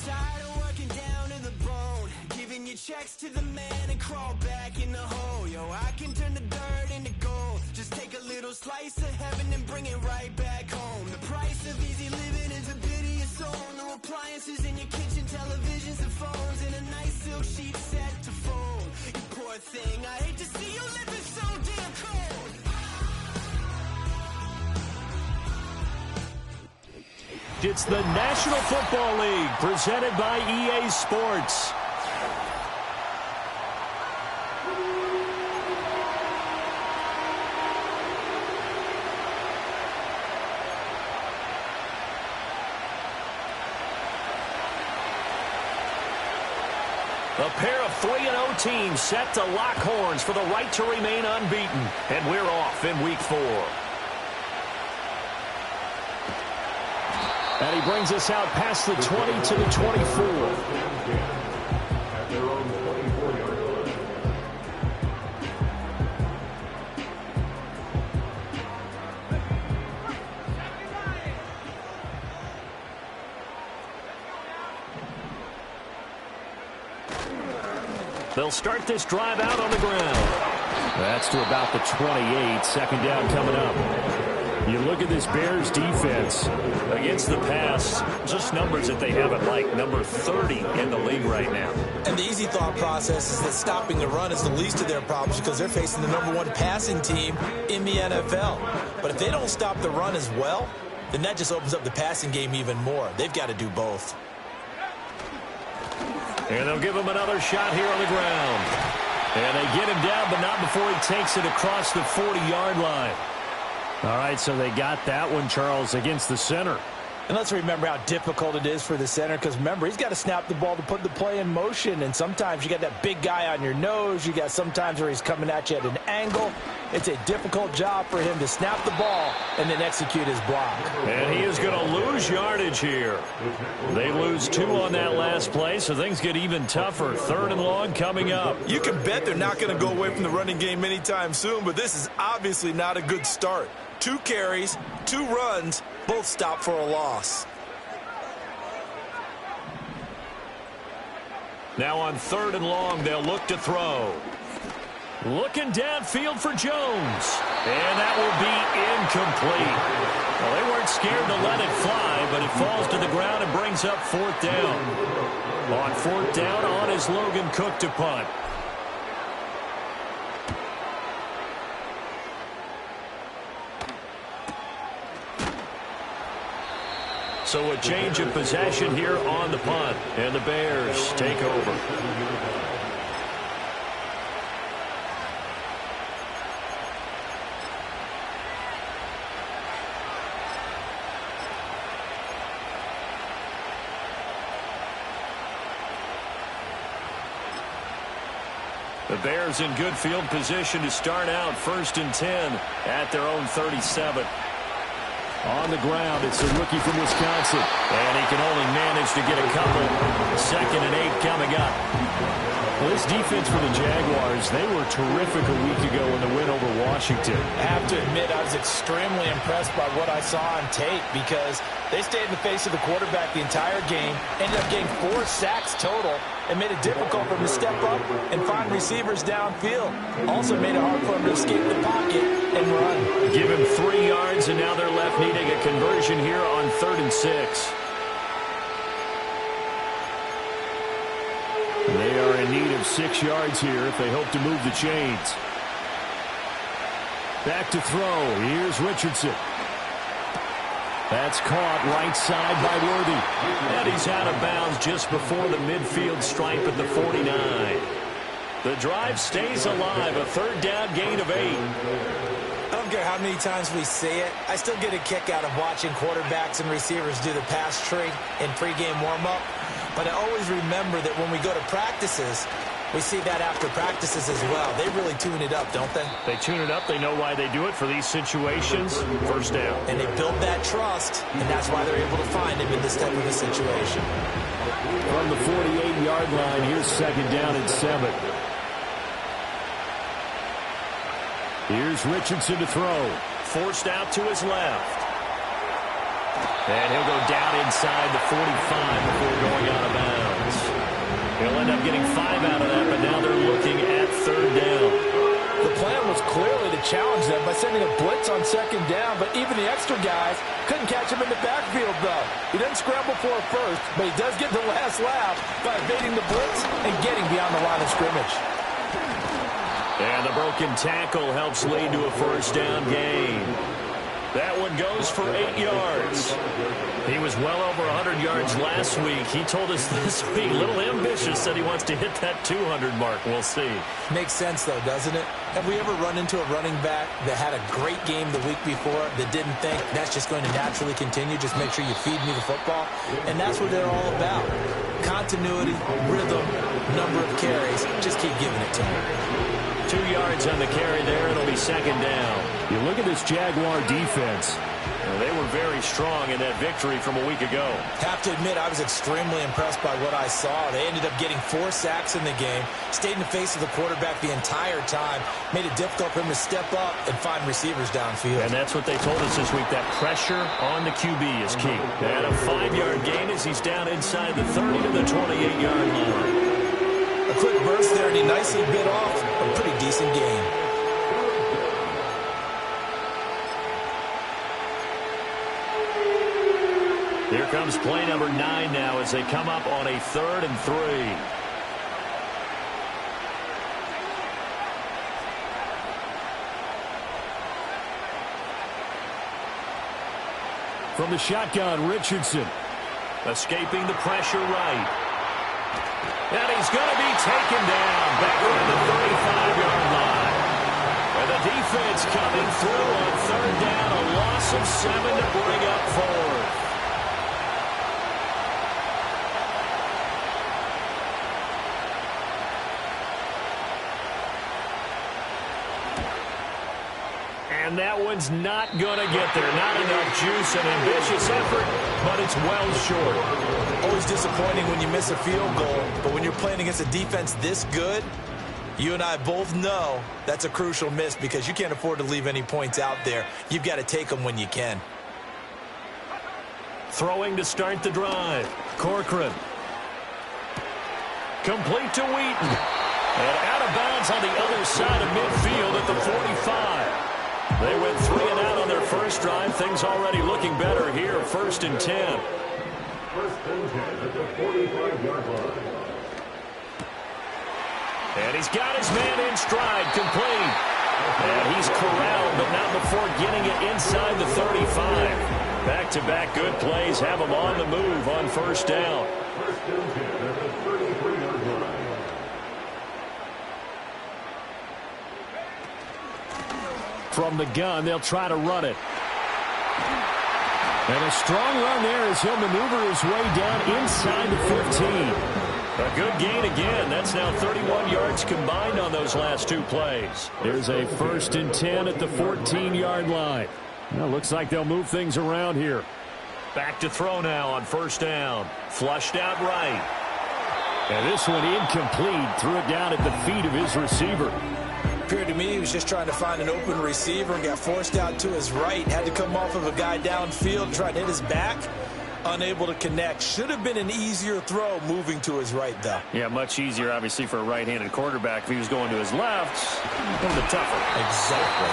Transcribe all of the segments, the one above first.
tired of working down to the bone, giving your checks to the man and crawl back in the hole. Yo, I can turn the dirt into gold. Just take a little slice of heaven and bring it right back home. The price of easy living is a bit of your soul. No appliances in your kitchen, televisions and phones, and a nice silk sheet set to fold. You poor thing, I hate to see you living so damn cold. It's the National Football League presented by EA Sports. A pair of 3-0 teams set to lock horns for the right to remain unbeaten. And we're off in Week 4. And he brings us out past the 20 to the 24. They'll start this drive out on the ground. That's to about the 28. Second down coming up. You look at this Bears defense against the pass, just numbers that they haven't liked. Number 30 in the league right now. And the easy thought process is that stopping the run is the least of their problems because they're facing the #1 passing team in the NFL. But if they don't stop the run as well, then that just opens up the passing game even more. They've got to do both. And they'll give him another shot here on the ground. And they get him down, but not before he takes it across the 40-yard line. All right, so they got that one, Charles, against the center. And let's remember how difficult it is for the center because, remember, he's got to snap the ball to put the play in motion. And sometimes you got that big guy on your nose. You got sometimes where he's coming at you at an angle. It's a difficult job for him to snap the ball and then execute his block. And he is going to lose yardage here. They lose 2 on that last play, so things get even tougher. 3rd and long coming up. You can bet they're not going to go away from the running game anytime soon, but this is obviously not a good start. 2 carries, 2 runs, both stop for a loss. Now on 3rd and long, they'll look to throw. Looking downfield for Jones. And that will be incomplete. Well, they weren't scared to let it fly, but it falls to the ground and brings up 4th down. On 4th down, on is Logan Cook to punt. So a change of possession here on the punt. And the Bears take over. The Bears in good field position to start out 1st and 10 at their own 37. On the ground, it's a rookie from Wisconsin. And he can only manage to get a couple. 2nd and 8 coming up. Well, this defense for the Jaguars, they were terrific a week ago in the win over Washington. I have to admit, I was extremely impressed by what I saw on tape because they stayed in the face of the quarterback the entire game, ended up getting 4 sacks total, and made it difficult for him to step up and find receivers downfield. Also made it hard for him to escape the pocket and run. Give him 3 yards, and now they're left needing a conversion here on 3rd and 6. They are in need of 6 yards here if they hope to move the chains. Back to throw. Here's Richardson. That's caught right side by Worthy. And he's out of bounds just before the midfield stripe at the 49. The drive stays alive. A 3rd down gain of 8. I don't care how many times we see it. I still get a kick out of watching quarterbacks and receivers do the pass tree in pregame warm-up. But I always remember that when we go to practices, we see that after practices as well. They really tune it up, don't they? They tune it up. They know why they do it for these situations. 1st down. And they build that trust, and that's why they're able to find him in this type of a situation. From the 48-yard line, here's 2nd down and 7. Here's Richardson to throw. Forced out to his left. And he'll go down inside the 45 before going out of drive out of that, but now they're looking at third down. The plan was clearly to challenge them by sending a blitz on second down, but even the extra guys couldn't catch him in the backfield, though. He doesn't scramble for a first, but he does get the last laugh by evading the blitz and getting beyond the line of scrimmage. And the broken tackle helps lead to a first down gain. That one goes for 8 yards. He was well over 100 yards last week. He told us this week, a little ambitious, that he wants to hit that 200 mark. We'll see. Makes sense, though, doesn't it? Have we ever run into a running back that had a great game the week before that didn't think that's just going to naturally continue? Just make sure you feed me the football. And that's what they're all about. Continuity, rhythm, number of carries. Just keep giving it to him. 2 yards on the carry there. It'll be second down. You look at this Jaguar defense. They were very strong in that victory from a week ago. Have to admit, I was extremely impressed by what I saw. They ended up getting 4 sacks in the game, stayed in the face of the quarterback the entire time, made it difficult for him to step up and find receivers downfield. And that's what they told us this week, that pressure on the QB is key. And a 5-yard gain as he's down inside the 30 to the 28-yard line. A quick burst there, and he nicely bit off a pretty decent gain. Here comes play number 9 now as they come up on a 3rd and 3. From the shotgun, Richardson. Escaping the pressure right. And he's going to be taken down back around the 35-yard line. And the defense coming through on 3rd down. A loss of 7 to bring up 4th. And that one's not going to get there. Not enough juice, an ambitious effort, but it's well short. Always disappointing when you miss a field goal, but when you're playing against a defense this good, you and I both know that's a crucial miss because you can't afford to leave any points out there. You've got to take them when you can. Throwing to start the drive. Corcoran. Complete to Wheaton. And out of bounds on the other side of midfield at the 45. They went 3 and out on their first drive. Things already looking better here. 1st and 10. 1st and 10 at the 45-yard line. And he's got his man in stride, complete. And he's corralled, but not before getting it inside the 35. Back-to-back good plays have him on the move on 1st down. 1st and 10 at the 33-yard line. From the gun, they'll try to run it. And a strong run there as he'll maneuver his way down inside the 15. A good gain again. That's now 31 yards combined on those last 2 plays. There's a 1st and 10 at the 14-yard line. Well, looks like they'll move things around here. Back to throw now on 1st down. Flushed out right. And this one incomplete. Threw it down at the feet of his receiver. Appeared to me he was just trying to find an open receiver and got forced out to his right. Had to come off of a guy downfield, trying to hit his back. Unable to connect. Should have been an easier throw moving to his right, though. Yeah, much easier, obviously, for a right-handed quarterback. If he was going to his left, a little bit tougher. Exactly.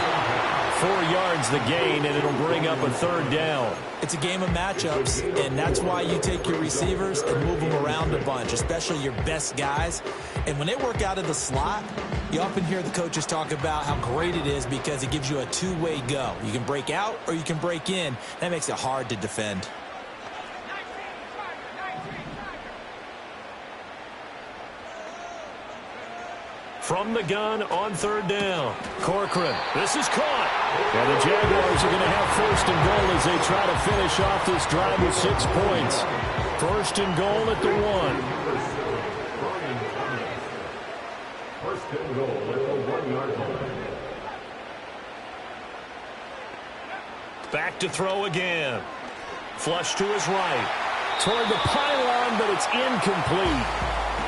4 yards the gain, and it'll bring up a 3rd down. It's a game of matchups, and that's why you take your receivers and move them around a bunch, especially your best guys. And when they work out of the slot, you often hear the coaches talk about how great it is because it gives you a two-way go. You can break out or you can break in. That makes it hard to defend. From the gun on 3rd down. Corcoran. This is caught. And the Jaguars are going to have 1st and goal as they try to finish off this drive with 6 points. 1st and goal at the 1. 1st and goal at the 1-yard line. Back to throw again. Flush to his right. Toward the pylon, but it's incomplete.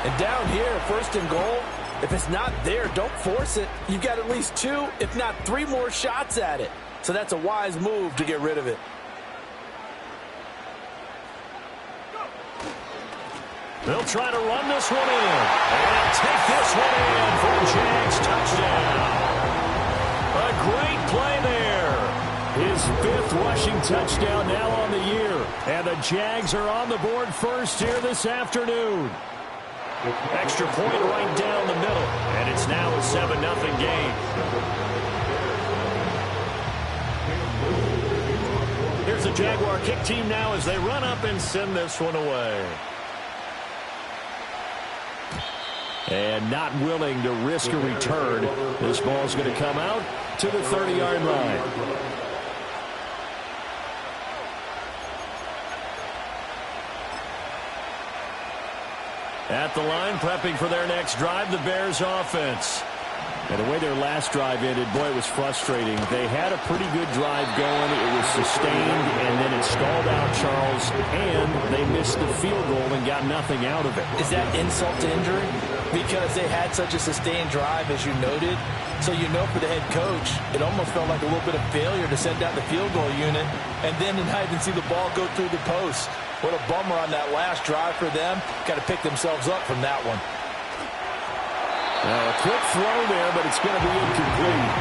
And down here, 1st and goal, if it's not there, don't force it. You've got at least 2, if not 3 more shots at it. So that's a wise move to get rid of it. They'll try to run this one in. And take this one in for a Jags touchdown. A great play there. His 5th rushing touchdown now on the year. And the Jags are on the board first here this afternoon. Extra point right down the middle. And it's now a 7-0 game. Here's the Jaguar kick team now as they run up and send this one away. And not willing to risk a return. This ball's going to come out to the 30-yard line. At the line, prepping for their next drive, the Bears offense. And the way their last drive ended, boy, it was frustrating. They had a pretty good drive going. It was sustained, and then it stalled out, Charles, and they missed the field goal and got nothing out of it. Is that insult to injury? Because they had such a sustained drive, as you noted. So you know for the head coach, it almost felt like a little bit of failure to send out the field goal unit, and then not even see the ball go through the post. What a bummer on that last drive for them. Got to pick themselves up from that one. Now a quick throw there, but it's going to be incomplete.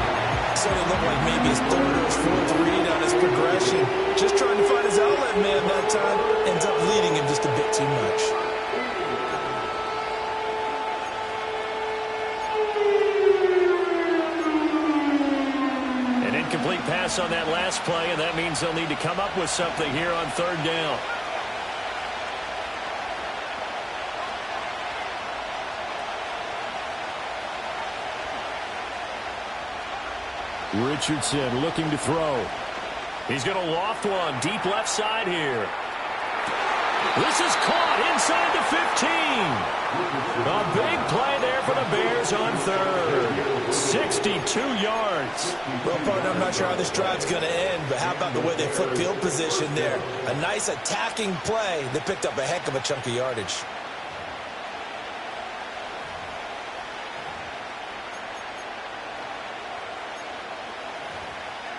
So it looked like maybe his 3rd or his 4th read on his progression. Just trying to find his outlet man that time. Ends up leading him just a bit too much. An incomplete pass on that last play, and that means they'll need to come up with something here on 3rd down. Richardson looking to throw. He's going to loft one deep left side here. This is caught inside the 15. A big play there for the Bears on 3rd. 62 yards. Well, partner, I'm not sure how this drive's going to end, but how about the way they flip field position there? A nice attacking play that picked up a heck of a chunk of yardage.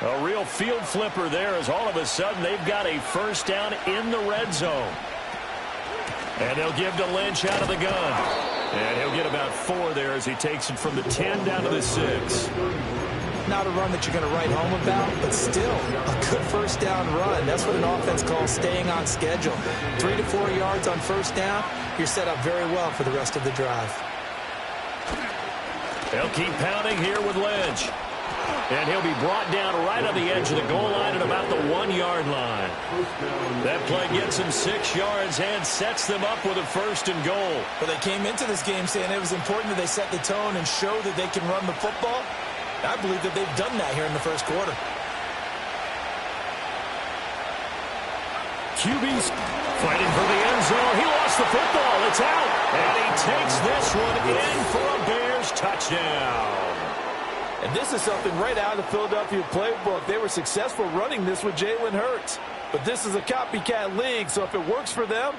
A real field flipper there as all of a sudden they've got a 1st down in the red zone. And they'll give to Lynch out of the gun. And he'll get about 4 there as he takes it from the 10 down to the 6. Not a run that you're going to write home about, but still a good 1st down run. That's what an offense calls staying on schedule. 3 to 4 yards on 1st down. You're set up very well for the rest of the drive. They'll keep pounding here with Lynch. And he'll be brought down right on the edge of the goal line at about the 1-yard line. That play gets him 6 yards and sets them up with a 1st and goal. Well, they came into this game saying it was important that they set the tone and show that they can run the football. I believe that they've done that here in the 1st quarter. QB's fighting for the end zone. He lost the football. It's out. And he takes this one in for a Bears touchdown. And this is something right out of the Philadelphia playbook. They were successful running this with Jalen Hurts. But this is a copycat league, so if it works for them,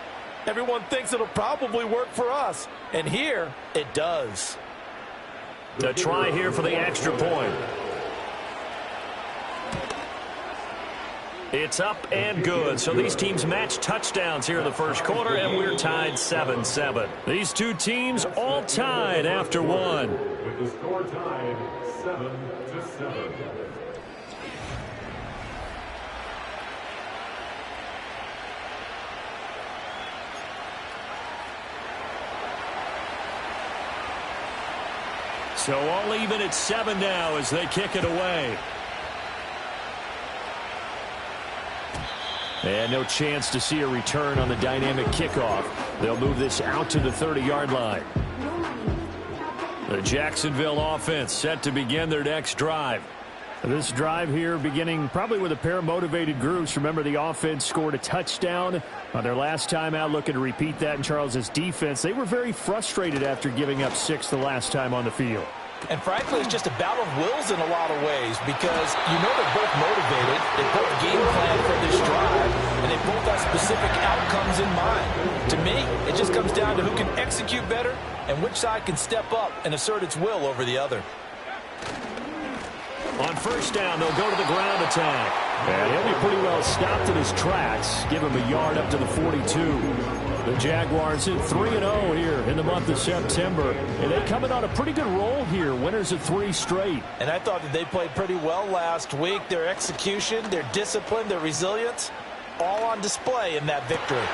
everyone thinks it'll probably work for us. And here, it does. A try here for the extra point. It's up and good. So these teams match touchdowns here in the 1st quarter, and we're tied 7-7. These two teams all tied after 1. With the score tied 7-7. So all even at 7 now as they kick it away. And no chance to see a return on the dynamic kickoff. They'll move this out to the 30-yard line. The Jacksonville offense set to begin their next drive. This drive here beginning probably with a pair of motivated groups. Remember, the offense scored a touchdown on their last time out, looking to repeat that in Charles's defense. They were very frustrated after giving up 6 the last time on the field. And frankly, it's just a battle of wills in a lot of ways because you know they're both motivated, they both game plan for this drive, and they both have specific outcomes in mind. To me, it just comes down to who can execute better and which side can step up and assert its will over the other. On 1st down, they'll go to the ground attack. And he'll be pretty well stopped in his tracks. Give him a yard up to the 42. The Jaguars at 3-0 here in the month of September. And they coming on a pretty good roll here. Winners of 3 straight. And I thought that they played pretty well last week. Their execution, their discipline, their resilience, all on display in that victory.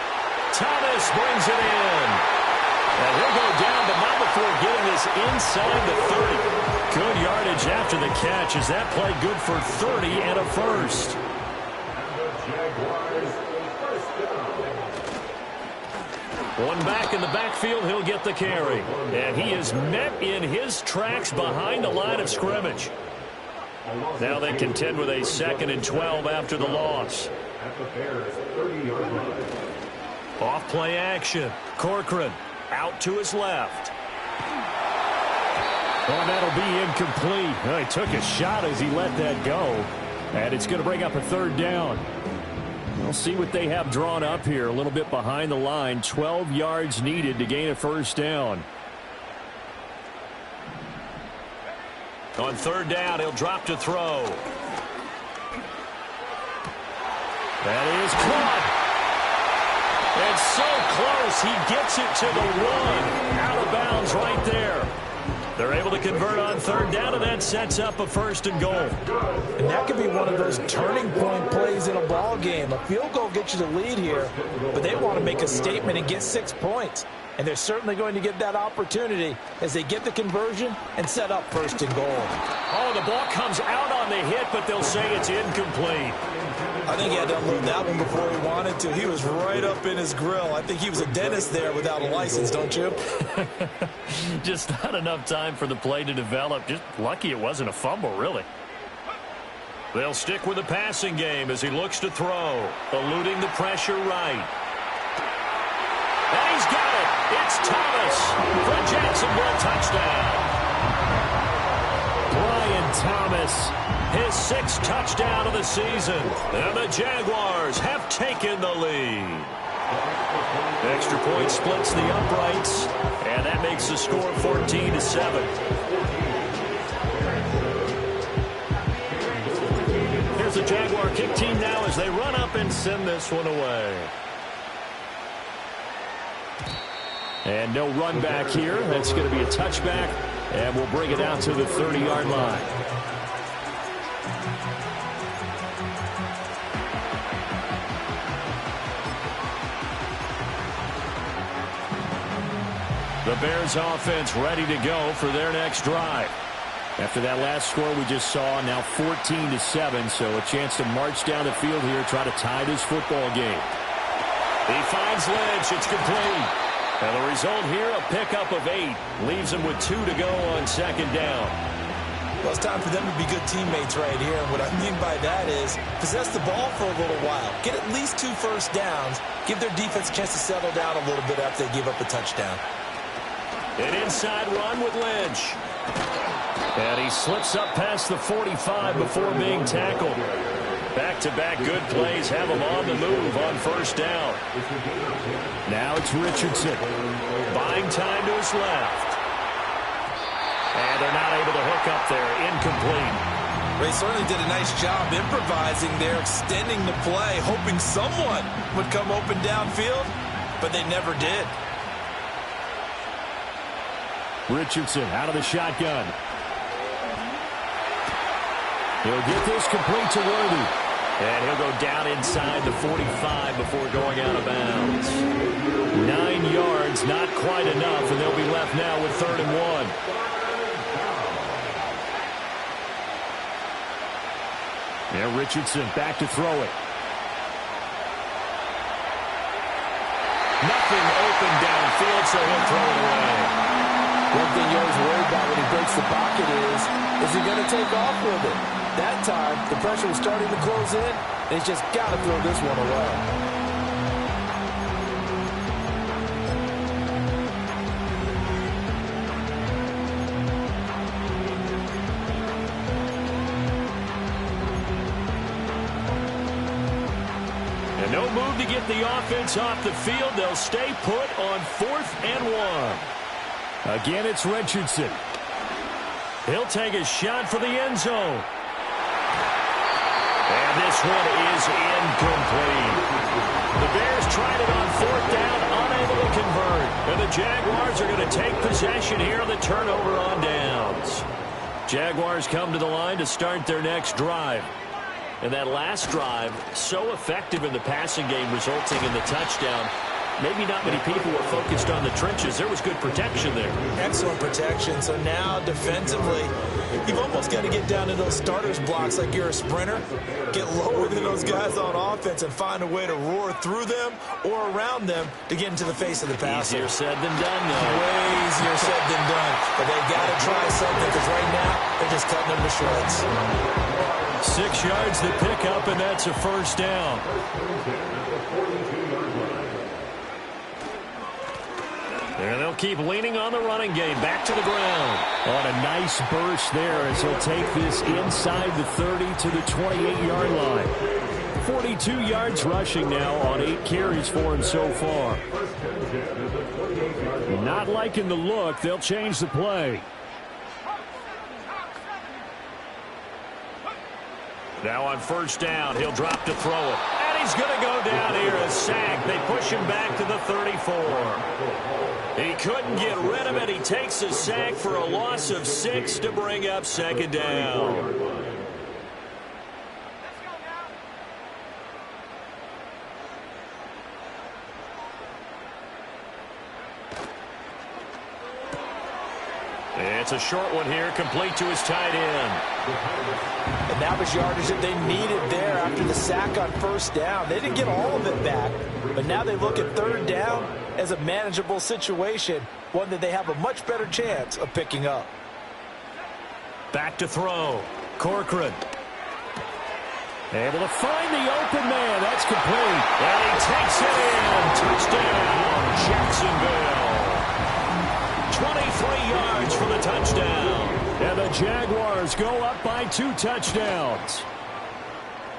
Thomas brings it in. And he'll go down, but not before getting this inside the 30. Good yardage after the catch as that play good for 30 and a first. One back in the backfield, he'll get the carry. And he is met in his tracks behind the line of scrimmage. Now they contend with a 2nd and 12 after the loss. Off play action. Corcoran out to his left. Oh, that'll be incomplete. Well, he took a shot as he let that go. And it's going to bring up a 3rd down. We'll see what they have drawn up here. A little bit behind the line. 12 yards needed to gain a 1st down. On 3rd down, he'll drop to throw. That is caught. And so close, he gets it to the 1. Out of bounds right there. They're able to convert on 3rd down, and that sets up a 1st and goal. And that could be one of those turning point plays in a ball game. A field goal gets you the lead here, but they want to make a statement and get 6 points. And they're certainly going to get that opportunity as they get the conversion and set up 1st and goal. Oh, the ball comes out on the hit, but they'll say it's incomplete. I think he had to unload that one before he wanted to. He was right up in his grill. I think he was a dentist there without a license, don't you? Just not enough time for the play to develop. Just lucky it wasn't a fumble, really. They'll stick with the passing game as he looks to throw, eluding the pressure right. And he's got it. It's Thomas for Jacksonville touchdown. Brian Thomas. His 6th touchdown of the season. And the Jaguars have taken the lead. Extra point splits the uprights. And that makes the score 14-7. Here's the Jaguar kick team now as they run up and send this one away. And no run back here. That's going to be a touchback. And we'll bring it out to the 30-yard line. The Bears offense ready to go for their next drive. After that last score we just saw, now 14-7, so a chance to march down the field here, try to tie this football game. He finds Lynch. It's complete. And the result here, a pickup of 8. Leaves him with 2 to go on 2nd down. Well, it's time for them to be good teammates right here. And what I mean by that is possess the ball for a little while. Get at least 2 first downs. Give their defense a chance to settle down a little bit after they give up a touchdown. An inside run with Lynch. And he slips up past the 45 before being tackled. Back-to-back good plays have him on the move on 1st down. Now it's Richardson. Buying time to his left. And they're not able to hook up there. Incomplete. They certainly did a nice job improvising there, extending the play, hoping someone would come open downfield, but they never did. Richardson out of the shotgun. He'll get this complete to Worthy. And he'll go down inside the 45 before going out of bounds. 9 yards, not quite enough, and they'll be left now with 3rd and 1. Yeah, Richardson back to throw it. Nothing open downfield, so he'll throw it away. One thing you're always worried about when he breaks the pocket is he going to take off with it? That time, the pressure was starting to close in, and he's just got to throw this one away. And no move to get the offense off the field. They'll stay put on 4th and 1. Again, it's Richardson. He'll take a shot for the end zone. And this one is incomplete. The Bears tried it on 4th down, convert. And the Jaguars are going to take possession here on the turnover on downs. Jaguars come to the line to start their next drive. And that last drive, so effective in the passing game, resulting in the touchdown. Maybe not many people were focused on the trenches. There was good protection there. Excellent protection. So now defensively, you've almost got to get down to those starters blocks like you're a sprinter. Get lower than those guys on offense and find a way to roar through them or around them to get into the face of the passer. Easier said than done, though. Way easier said than done. But they've got to try something because right now they're just cutting them to shreds. 6 yards to pick up, and that's a first down. And they'll keep leaning on the running game. Back to the ground. On a nice burst there as he'll take this inside the 30 to the 28-yard line. 42 yards rushing now on 8 carries for him so far. Not liking the look. They'll change the play. Now on first down, he'll drop to throw it. And he's going to go down here, a sack. They push him back to the 34. He couldn't get rid of it. He takes a sack for a loss of 6 to bring up second down. It's a short one here, complete to his tight end. And that was yardage that they needed there after the sack on first down. They didn't get all of it back, but now they look at third down as a manageable situation, one that they have a much better chance of picking up. Back to throw. Corcoran. Able to find the open man. That's complete. And he takes it in. Touchdown, Jacksonville. 23 yards for the touchdown. And the Jaguars go up by 2 touchdowns.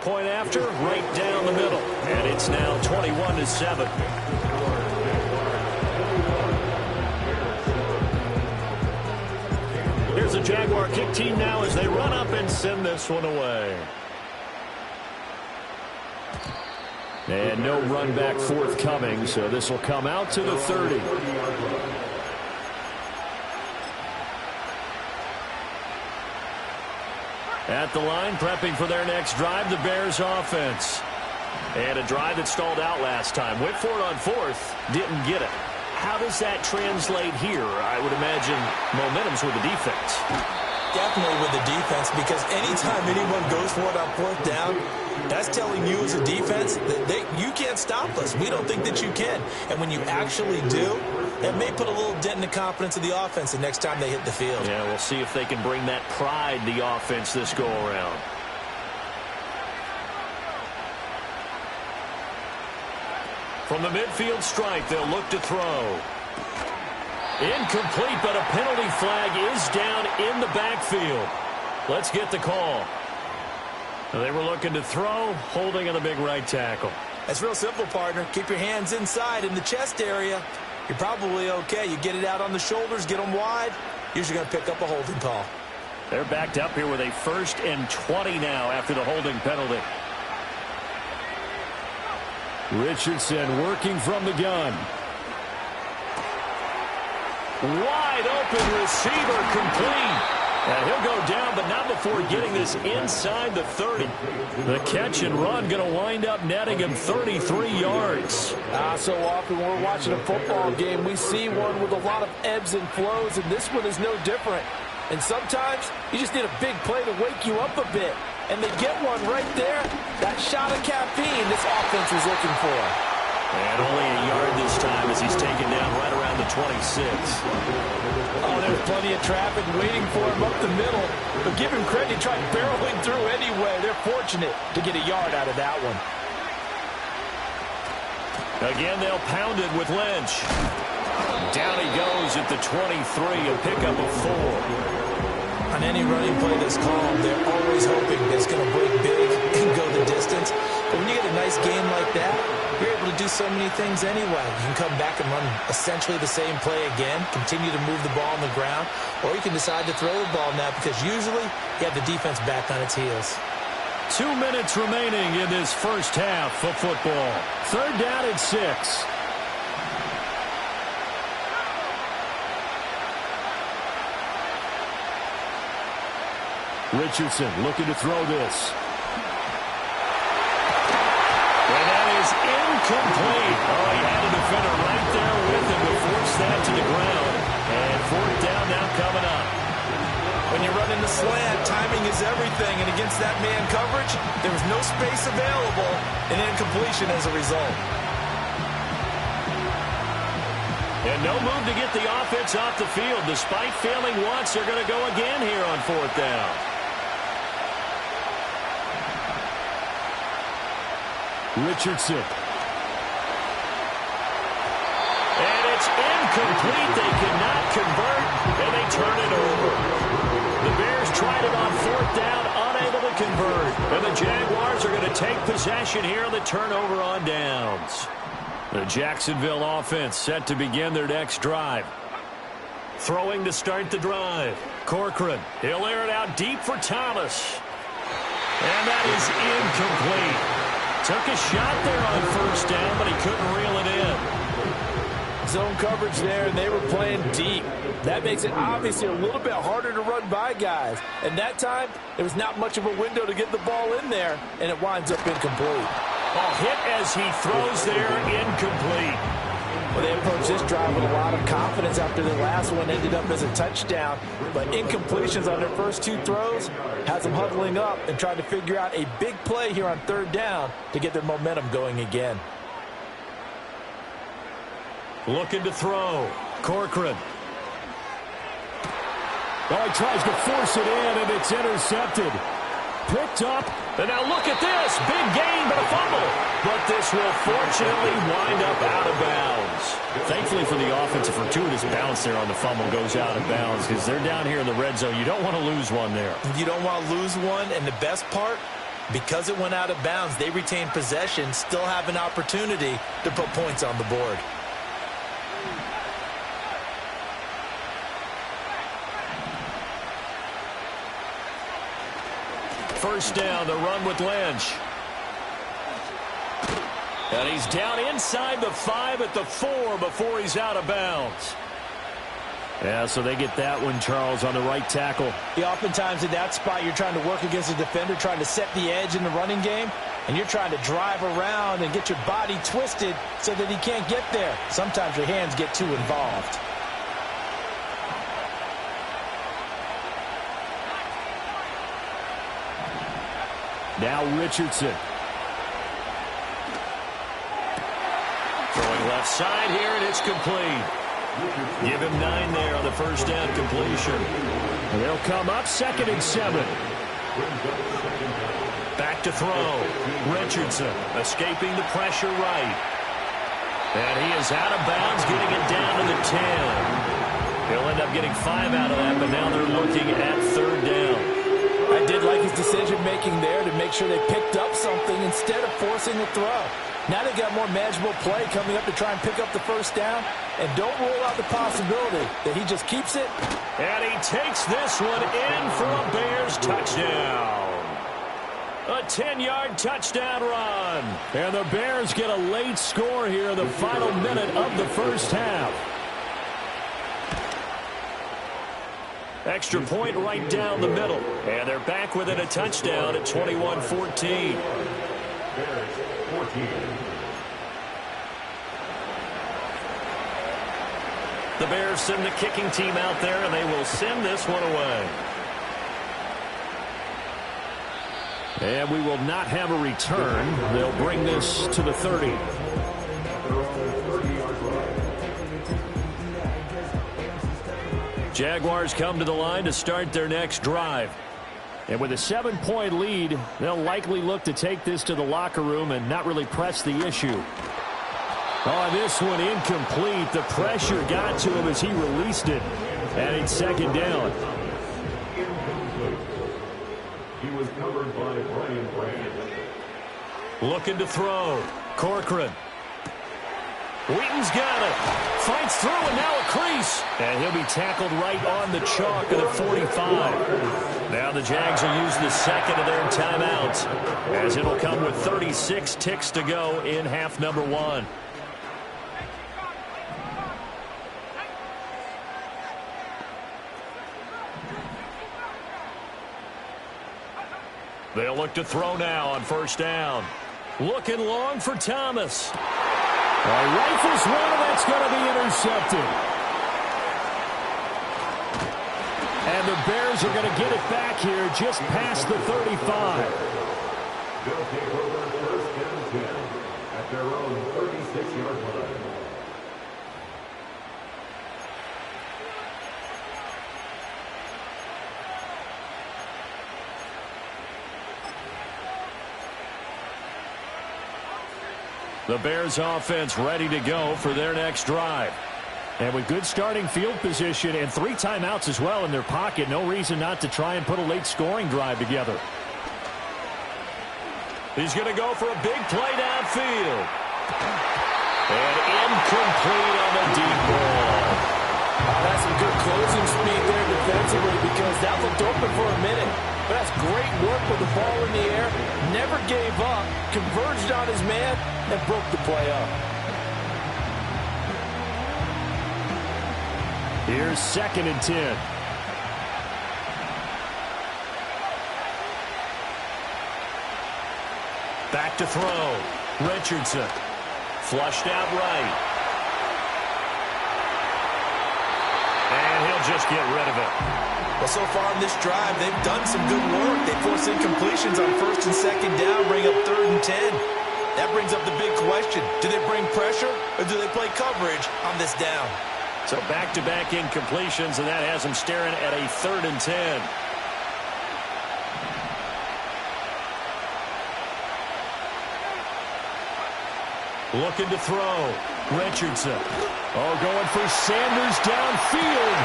Point after, right down the middle. And it's now 21-7. Here's the Jaguar kick team now as they run up and send this one away. And no run back forthcoming, so this will come out to the 30. At the line, prepping for their next drive, the Bears offense. And a drive that stalled out last time. Went for it on fourth, didn't get it. How does that translate here? I would imagine momentum's with the defense. Definitely with the defense, because anytime anyone goes for it on fourth down, that's telling you as a defense that you can't stop us. We don't think that you can. And when you actually do, it may put a little dent in the confidence of the offense the next time they hit the field. Yeah, we'll see if they can bring that pride, the offense, this go-around. From the midfield stripe, they'll look to throw. Incomplete, but a penalty flag is down in the backfield. Let's get the call. They were looking to throw, holding on a big right tackle. That's real simple, partner. Keep your hands inside in the chest area. You're probably okay. You get it out on the shoulders, get them wide. Usually going to pick up a holding call. They're backed up here with a 1st and 20 now after the holding penalty. Richardson working from the gun. Wide open receiver, complete. And he'll go down, but not before getting this inside the 30. The catch and run going to wind up netting him 33 yards. So often when we're watching a football game, we see one with a lot of ebbs and flows, and this one is no different. And sometimes you just need a big play to wake you up a bit. And they get one right there. That shot of caffeine this offense was looking for. And only a yard this time as he's taken down right around the 26. Oh, there's plenty of traffic waiting for him up the middle. But give him credit, he tried barreling through anyway. They're fortunate to get a yard out of that one. Again, they'll pound it with Lynch. Down he goes at the 23, a pickup of 4. On any running play that's called, they're always hoping that it's going to break big and go the distance. But when you get a nice game like that, you're able to do so many things anyway. You can come back and run essentially the same play again, continue to move the ball on the ground, or you can decide to throw the ball now because usually you have the defense back on its heels. 2 minutes remaining in this first half of football. 3rd down and 6. Richardson looking to throw this. And that is incomplete. Oh, he had a defender right there with him to force that to the ground. And fourth down now coming up. When you're running the slant, timing is everything. And against that man coverage, there was no space available, and incompletion as a result. And no move to get the offense off the field. Despite failing once, they're going to go again here on fourth down. Richardson. And it's incomplete. They cannot convert, and they turn it over. The Bears tried it on fourth down, unable to convert. And the Jaguars are going to take possession here on the turnover on downs. The Jacksonville offense set to begin their next drive. Throwing to start the drive. Corcoran. He'll air it out deep for Thomas. And that is incomplete. Took a shot there on first down, but he couldn't reel it in. Zone coverage there, and they were playing deep. That makes it obviously a little bit harder to run by guys. And that time, there was not much of a window to get the ball in there, and it winds up incomplete. A hit as he throws there, incomplete. Well, they approached this drive with a lot of confidence after the last one ended up as a touchdown. But incompletions on their first two throws has them huddling up and trying to figure out a big play here on third down to get their momentum going again. Looking to throw. Corcoran. Oh, he tries to force it in, and it's intercepted. Picked up. And now look at this. Big gain, but a fumble. But this will fortunately wind up out of bounds. Thankfully for the offense, a fortuitous bounce there on the fumble goes out of bounds because they're down here in the red zone. You don't want to lose one there. You don't want to lose one, and the best part, because it went out of bounds, they retain possession, still have an opportunity to put points on the board. First down, the run with Lynch. And he's down inside the 5 at the 4 before he's out of bounds. Yeah, so they get that one, Charles, on the right tackle. Yeah, oftentimes in that spot, you're trying to work against a defender, trying to set the edge in the running game, and you're trying to drive around and get your body twisted so that he can't get there. Sometimes your hands get too involved. Now Richardson. Throwing left side here, and it's complete. Give him 9 there on the first down completion. And they'll come up 2nd and 7. Back to throw. Richardson escaping the pressure right. And he is out of bounds, getting it down to the 10. He'll end up getting 5 out of that, but now they're looking at third down. I did like his decision-making there to make sure they picked up something instead of forcing the throw. Now they've got more manageable play coming up to try and pick up the first down. And don't rule out the possibility that he just keeps it. And he takes this one in for a Bears touchdown. A 10-yard touchdown run. And the Bears get a late score here in the final minute of the first half. Extra point right down the middle. And they're back within a touchdown at 21-14. The Bears send the kicking team out there, and they will send this one away. And we will not have a return. They'll bring this to the 30. Jaguars come to the line to start their next drive. And with a 7-point lead, they'll likely look to take this to the locker room and not really press the issue. Oh, this one incomplete. The pressure got to him as he released it. And it's 2nd down. He was covered by Brian Brand. Looking to throw. Corcoran. Wheaton's got it. Fights through, and now a crease. And he'll be tackled right on the chalk at the 45. Now the Jags will use the second of their timeouts, as it'll come with 36 ticks to go in half number 1. They'll look to throw now on first down. Looking long for Thomas. Rifles one, that's going to be intercepted. And the Bears are going to get it back here just past the 35. They'll take over first and 10 at their own 36-yard line. The Bears offense ready to go for their next drive. And with good starting field position and 3 timeouts as well in their pocket, no reason not to try and put a late scoring drive together. He's going to go for a big play downfield. And incomplete on the deep ball. That's some good closing speed there defensively because that looked open for a minute. But that's great work with the ball in the air. Never gave up, converged on his man, and broke the play up. Here's 2nd and 10. Back to throw. Richardson. Flushed out right. And he'll just get rid of it. Well, so far in this drive, they've done some good work. They force incompletions on 1st and 2nd down, bring up 3rd and 10. That brings up the big question. Do they bring pressure or do they play coverage on this down? So back-to-back incompletions, and that has them staring at a 3rd and 10. Looking to throw. Richardson. Oh, going for Sanders downfield.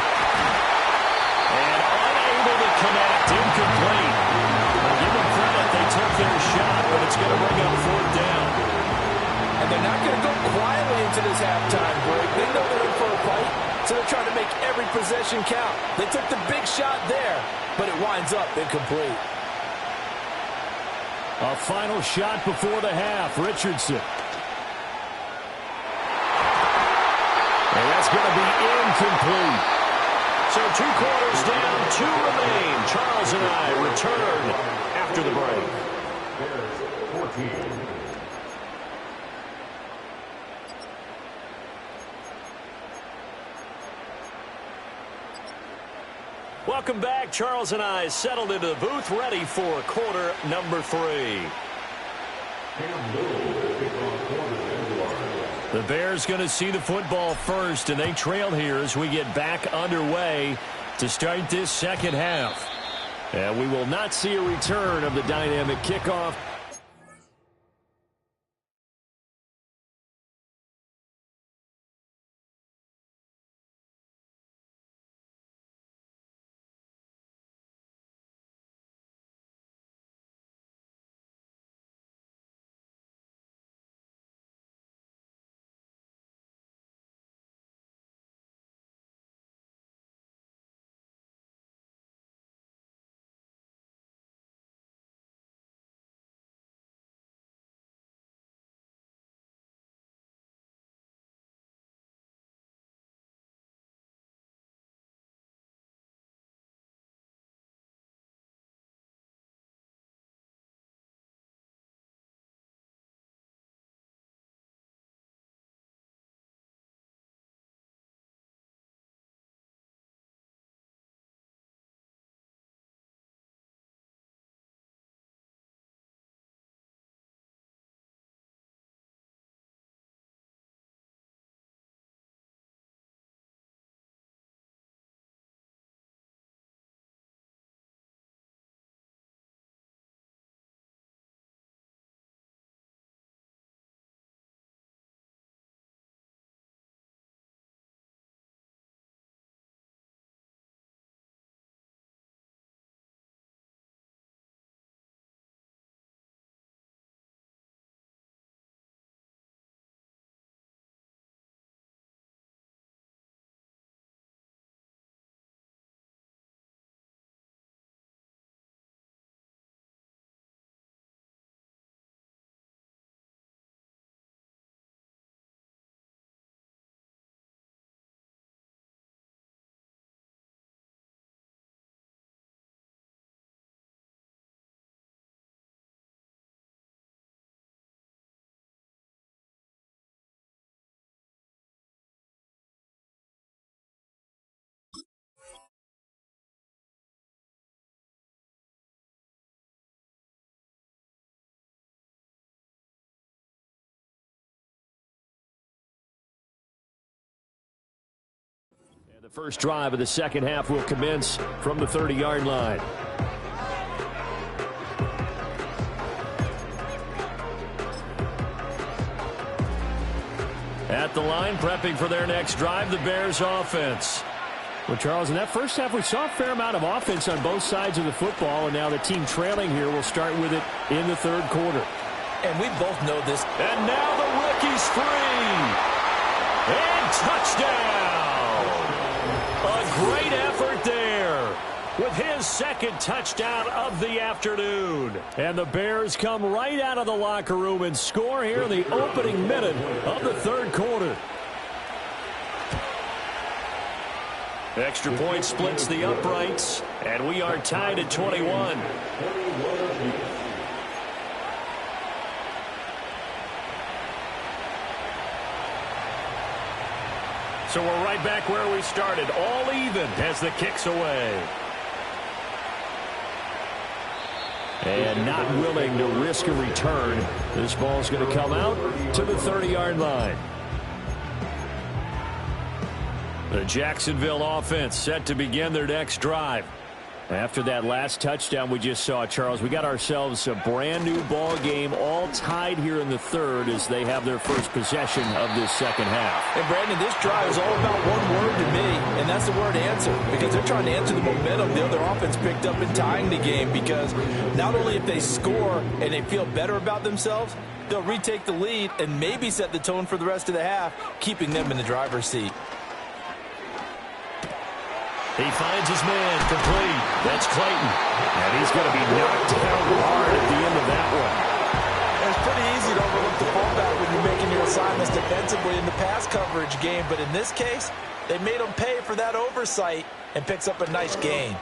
And unable to connect. Incomplete. Well, give them credit. They took their shot, but it's going to bring up 4th down. And they're not going to go quietly into this halftime break. They know they're in for a fight, so they're trying to make every possession count. They took the big shot there, but it winds up incomplete. A final shot before the half. Richardson. And that's going to be incomplete. So 2 quarters down, 2 remain. Charles and I return after the break. Bears 14. Welcome back. Charles and I settled into the booth, ready for quarter number 3. The Bears going to see the football first, and they trail here as we get back underway to start this second half. And we will not see a return of the dynamic kickoff. The first drive of the second half will commence from the 30-yard line. At the line, prepping for their next drive, the Bears offense. Well, Charles, in that first half, we saw a fair amount of offense on both sides of the football, and now the team trailing here will start with it in the third quarter. And we both know this. And now the rookie's free. And touchdown. A great effort there with his second touchdown of the afternoon. And the Bears come right out of the locker room and score here in the opening minute of the third quarter. Extra point splits the uprights, and we are tied at 21. So we're right back where we started, all even as the kick's away. And not willing to risk a return, this ball's going to come out to the 30-yard line. The Jacksonville offense set to begin their next drive. After that last touchdown we just saw, Charles, we got ourselves a brand new ball game, all tied here in the third as they have their first possession of this second half. And Brandon, this drive is all about one word to me, and that's the word answer, because they're trying to answer the momentum the other offense picked up in tying the game, because not only if they score and they feel better about themselves, they'll retake the lead and maybe set the tone for the rest of the half, keeping them in the driver's seat. He finds his man complete. That's Clayton. And he's going to be knocked down hard at the end of that one. It's pretty easy to overlook the fullback when you're making your assignments defensively in the pass coverage game. But in this case, they made him pay for that oversight and picks up a nice gain.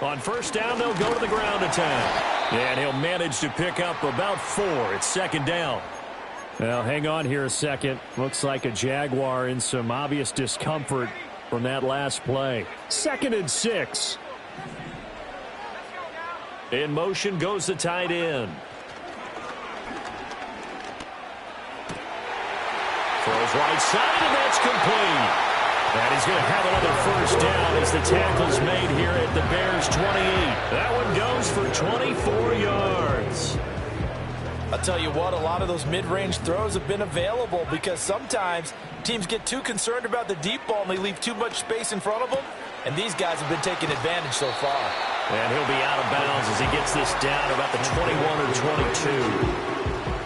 On first down, they'll go to the ground attack. And he'll manage to pick up about 4. It's second down. Well, hang on here a second. Looks like a Jaguar in some obvious discomfort from that last play. 2nd and 6. In motion goes the tight end. Throws right side, and that's complete. And he's going to have another first down as the tackle's made here at the Bears' 28. That one goes for 24 yards. I'll tell you what, a lot of those mid-range throws have been available because sometimes teams get too concerned about the deep ball and they leave too much space in front of them, and these guys have been taking advantage so far. And he'll be out of bounds as he gets this down about the 21 or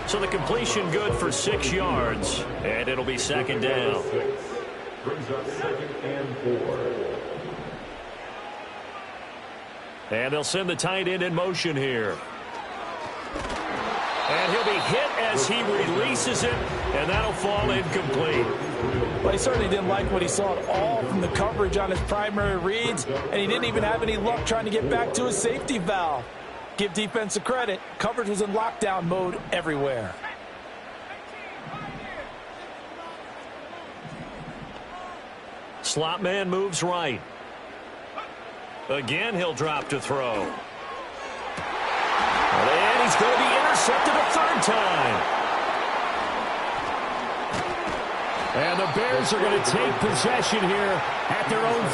22. So the completion good for 6 yards, and it'll be second down. Brings up 2nd and 4. And they'll send the tight end in motion here. And he'll be hit as he releases it, and that'll fall incomplete. Well, he certainly didn't like what he saw at all from the coverage on his primary reads, and he didn't even have any luck trying to get back to his safety valve. Give defense a credit. Coverage was in lockdown mode everywhere. Slot man moves right. Again, he'll drop to throw. And he's going to be intercepted a third time. And the Bears are going to take possession here at their own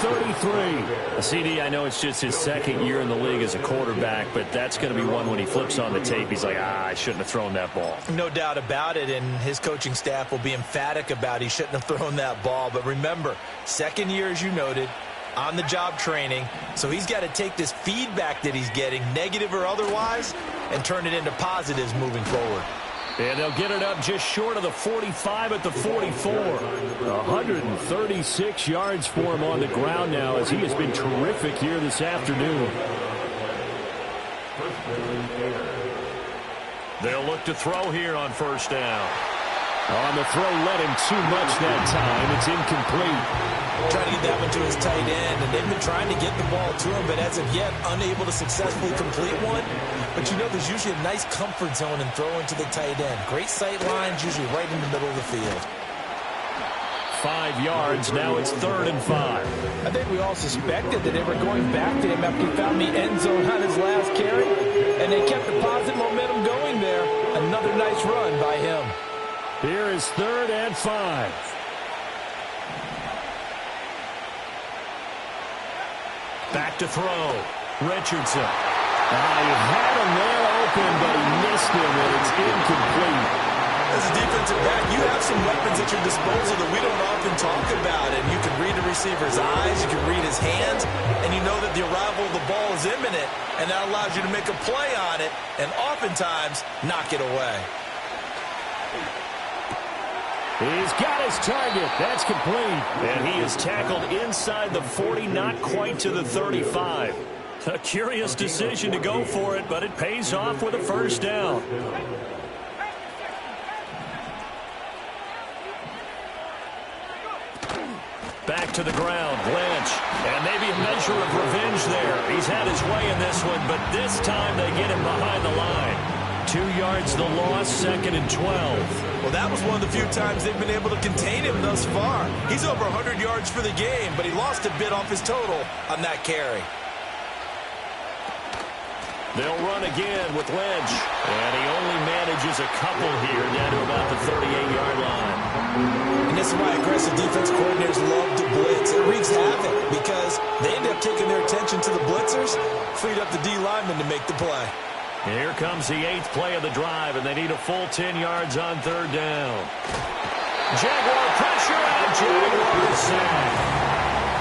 33. CD, I know it's just his second year in the league as a quarterback, but that's going to be one when he flips on the tape. He's like, I shouldn't have thrown that ball. No doubt about it, and his coaching staff will be emphatic about he shouldn't have thrown that ball. But remember, second year, as you noted, on-the-job training, so he's got to take this feedback that he's getting, negative or otherwise, and turn it into positives moving forward. And they'll get it up just short of the 45 at the 44. 136 yards for him on the ground now as he has been terrific here this afternoon. They'll look to throw here on first down. On the throw, led him too much that time. It's incomplete. Trying to get that one to his tight end, and they've been trying to get the ball to him, but as of yet, unable to successfully complete one. But you know there's usually a nice comfort zone in throwing to the tight end. Great sight lines, usually right in the middle of the field. 5 yards, now it's 3rd and 5. I think we all suspected that they were going back to him after he found the end zone on his last carry, and they kept the positive momentum going there. Another nice run by him. Here is 3rd and 5. Back to throw. Richardson. He had him there open, but he missed him, and it's incomplete. As a defensive back, you have some weapons at your disposal that we don't often talk about. And you can read a receiver's eyes, you can read his hands, and you know that the arrival of the ball is imminent, and that allows you to make a play on it and oftentimes knock it away. He's got his target. That's complete. And he is tackled inside the 40, not quite to the 35. A curious decision to go for it, but it pays off with a first down. Back to the ground, Lynch. And maybe a measure of revenge there. He's had his way in this one, but this time they get him behind the line. 2 yards the loss, 2nd and 12. Well, that was one of the few times they've been able to contain him thus far. He's over 100 yards for the game, but he lost a bit off his total on that carry. They'll run again with Lynch. And he only manages a couple here down to about the 38-yard line. And this is why aggressive defense coordinators love to blitz. It wreaks havoc because they end up taking their attention to the blitzers, freed up the D lineman to make the play. Here comes the 8th play of the drive, and they need a full 10 yards on 3rd down. Jaguar pressure, and Jaguar sack.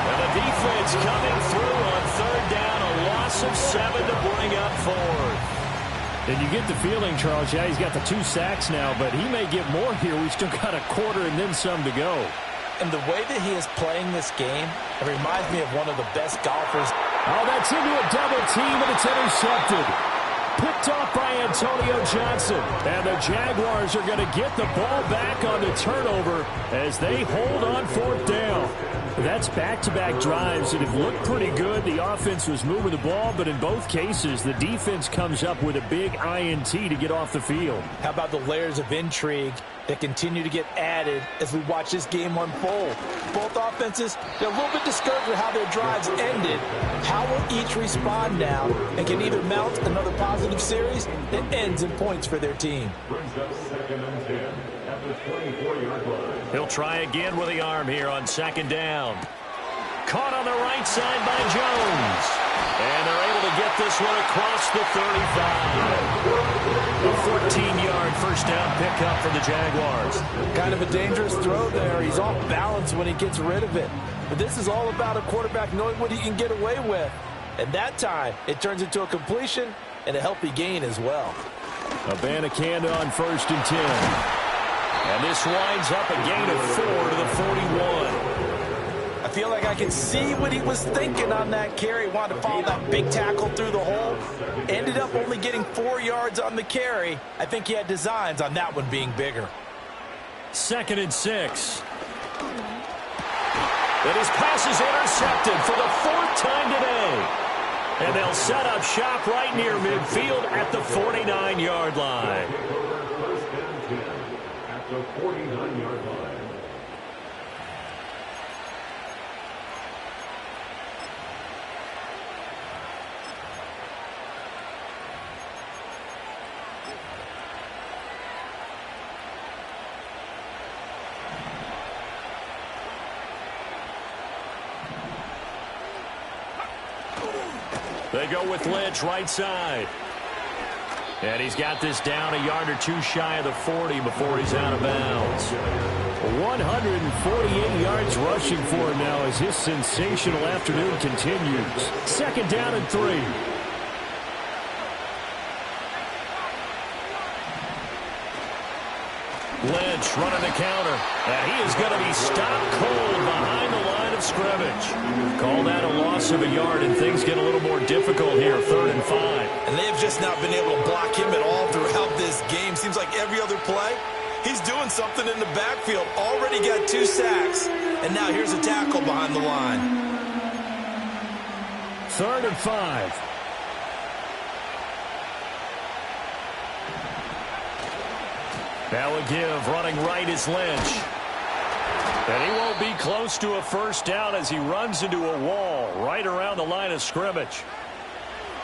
And the defense coming through on 3rd down, a loss of 7 to bring up 4th. And you get the feeling, Charles, yeah, he's got the 2 sacks now, but he may get more here. We've still got a quarter and then some to go. And the way that he is playing this game, it reminds me of one of the best golfers. Oh, that's into a double team, and it's intercepted. Picked off by Antonio Johnson. And the Jaguars are going to get the ball back on the turnover as they hold on 4th down. That's back-to-back drives that have looked pretty good. The offense was moving the ball, but in both cases, the defense comes up with a big INT to get off the field. How about the layers of intrigue that continue to get added as we watch this game unfold? Both offenses, they're a little bit discouraged with how their drives ended. How will each respond now and can either mount another positive series that ends in points for their team? Brings up 2nd and 10 at the 24-yard line. He'll try again with the arm here on 2nd down. Caught on the right side by Jones. And they're able to get this one across the 35. A 14-yard first down pickup for the Jaguars. Kind of a dangerous throw there. He's off balance when he gets rid of it. But this is all about a quarterback knowing what he can get away with. And that time, it turns into a completion and a healthy gain as well. Abanikanda on 1st and 10. And this winds up a gain of 4 to the 41. I feel like I can see what he was thinking on that carry. Wanted to follow that big tackle through the hole. Ended up only getting 4 yards on the carry. I think he had designs on that one being bigger. 2nd and 6. And his pass is intercepted for the 4th time today. And they'll set up shop right near midfield at the 49-yard line. First and 10 at the 49-yard line. They go with Lynch right side. And he's got this down a yard or 2 shy of the 40 before he's out of bounds. 148 yards rushing for him now as his sensational afternoon continues. 2nd down and 3. Lynch running the counter. And he is going to be stopped cold behind the line of scrimmage. Call that a loss of a yard, and things get a little more difficult here, 3rd and 5. And they've just not been able to block him at all throughout this game. Seems like every other play, he's doing something in the backfield. Already got 2 sacks. And now here's a tackle behind the line. 3rd and 5. Now a give, running right is Lynch. And he won't be close to a first down as he runs into a wall right around the line of scrimmage.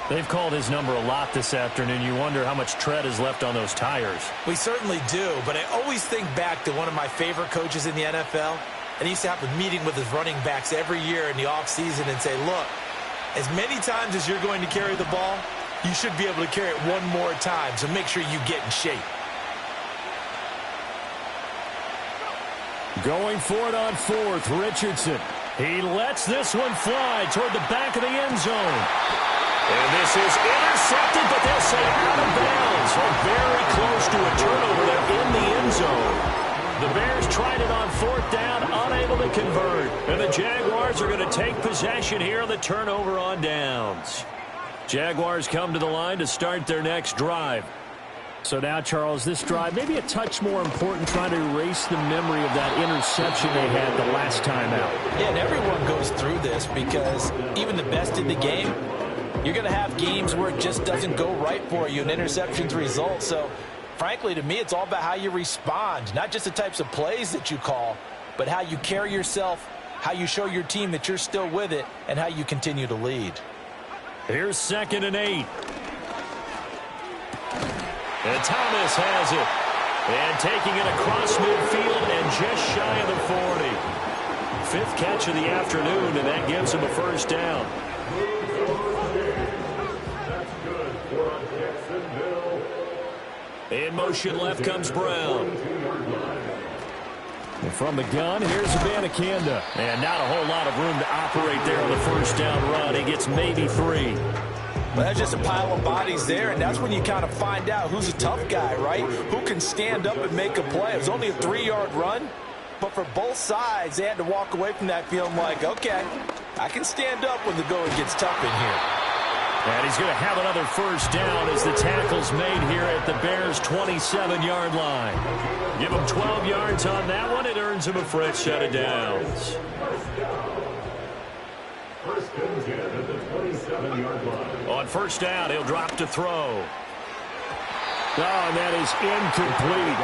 They've called his number a lot this afternoon. You wonder how much tread is left on those tires. We certainly do, but I always think back to one of my favorite coaches in the NFL. And he used to have a meeting with his running backs every year in the offseason and say, look, As many times as you're going to carry the ball, you should be able to carry it one more time, so make sure you get in shape. Going for it on fourth, Richardson. He lets this one fly toward the back of the end zone. And this is intercepted, but they'll say out of bounds. Oh, very close to a turnover there in the end zone. The Bears tried it on fourth down, unable to convert. And the Jaguars are going to take possession here on the turnover on downs. Jaguars come to the line to start their next drive. So now, Charles, this drive maybe a touch more important, trying to erase the memory of that interception they had the last time out. Yeah, and everyone goes through this because even the best in the game, you're going to have games where it just doesn't go right for you, and interceptions result. So, frankly, to me, it's all about how you respond, not just the types of plays that you call, but how you carry yourself, how you show your team that you're still with it, and how you continue to lead. Here's 2nd and 8. And Thomas has it. And taking it across midfield and just shy of the 40. 5th catch of the afternoon, and that gives him a first down. In motion left comes Brown. And from the gun, here's Abanikanda. And not a whole lot of room to operate there on the first down run. He gets maybe 3. Well, that's just a pile of bodies there, and that's when you kind of find out who's a tough guy, right? Who can stand up and make a play. It was only a 3-yard run, but for both sides, they had to walk away from that feeling like, okay, I can stand up when the going gets tough in here. And he's going to have another first down as the tackle's made here at the Bears' 27-yard line. Give him 12 yards on that one. It earns him a fresh set of downs. First and 10 at the 27-yard line. On first down, he'll drop to throw. Oh, and that is incomplete.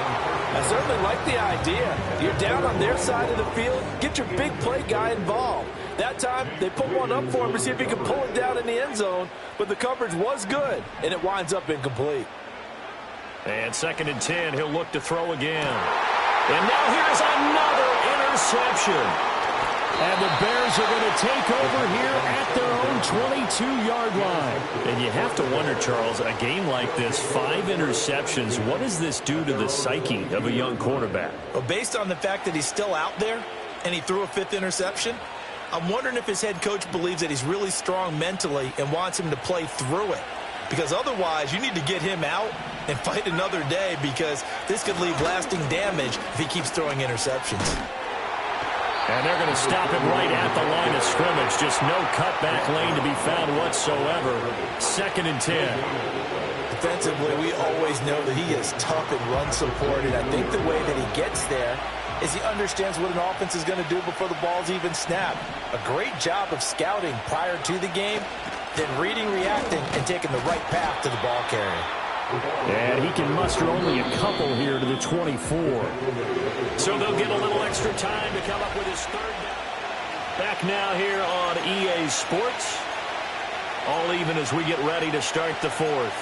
I certainly like the idea. You're down on their side of the field. Get your big play guy involved. That time, they put one up for him to see if he can pull it down in the end zone, but the coverage was good, and it winds up incomplete. And 2nd and 10, he'll look to throw again. And now here's another interception. And the Bears are going to take over here at their own 22-yard line. And you have to wonder, Charles, a game like this, 5 interceptions, what does this do to the psyche of a young quarterback? Well, based on the fact that he's still out there and he threw a 5th interception, I'm wondering if his head coach believes that he's really strong mentally and wants him to play through it. Because otherwise, you need to get him out and fight another day, because this could leave lasting damage if he keeps throwing interceptions. And they're going to stop him right at the line of scrimmage. Just no cutback lane to be found whatsoever. 2nd and 10. Defensively, we always know that he is tough and run support, and I think the way that he gets there is he understands what an offense is going to do before the ball's even snapped. A great job of scouting prior to the game, then reading, reacting, and taking the right path to the ball carrier. And he can muster only a couple here to the 24. So they'll get a little extra time to come up with his 3rd down. Back now here on EA Sports. All even as we get ready to start the 4th.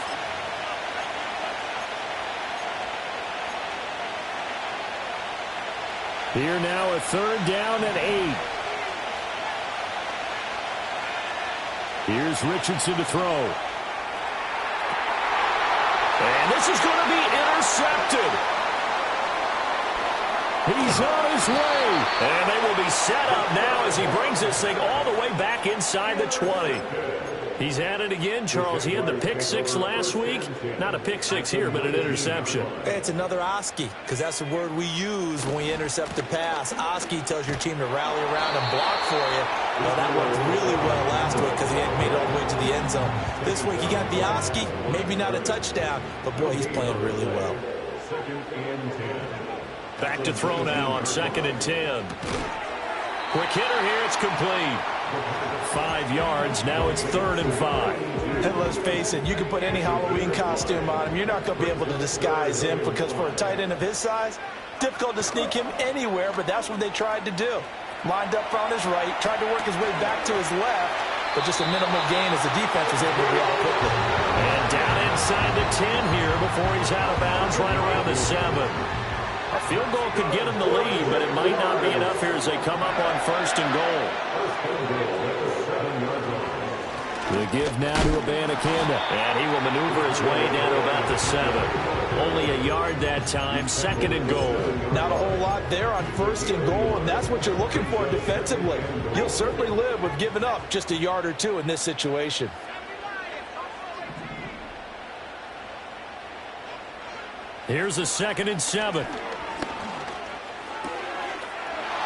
Here now a 3rd down and 8. Here's Richardson to throw. And this is going to be intercepted. He's on his way. And they will be set up now as he brings this thing all the way back inside the 20. He's at it again, Charles. He had the pick 6 last week. Not a pick 6 here, but an interception. It's another Oski, because that's the word we use when we intercept a pass. Oski tells your team to rally around and block for you. Well, that worked really well last week because he hadn't made it all the way to the end zone. This week he got the Oski, maybe not a touchdown, but boy, he's playing really well. 2nd and 10. Back to throw now on 2nd and 10. Quick hitter here, it's complete. 5 yards, now it's 3rd and 5. And let's face it, you can put any Halloween costume on him. You're not going to be able to disguise him, because for a tight end of his size, difficult to sneak him anywhere, but that's what they tried to do. Lined up on his right, tried to work his way back to his left, but just a minimal gain as the defense was able to react quickly. And down inside the 10 here before he's out of bounds, right around the 7. A field goal could get him the lead, but it might not be enough here as they come up on 1st and goal. The give now to Abanikanda. And he will maneuver his way down to about the 7. Only a yard that time, 2nd and goal. Not a whole lot there on 1st and goal, and that's what you're looking for defensively. You'll certainly live with giving up just a yard or two in this situation. Here's a 2nd and 7. And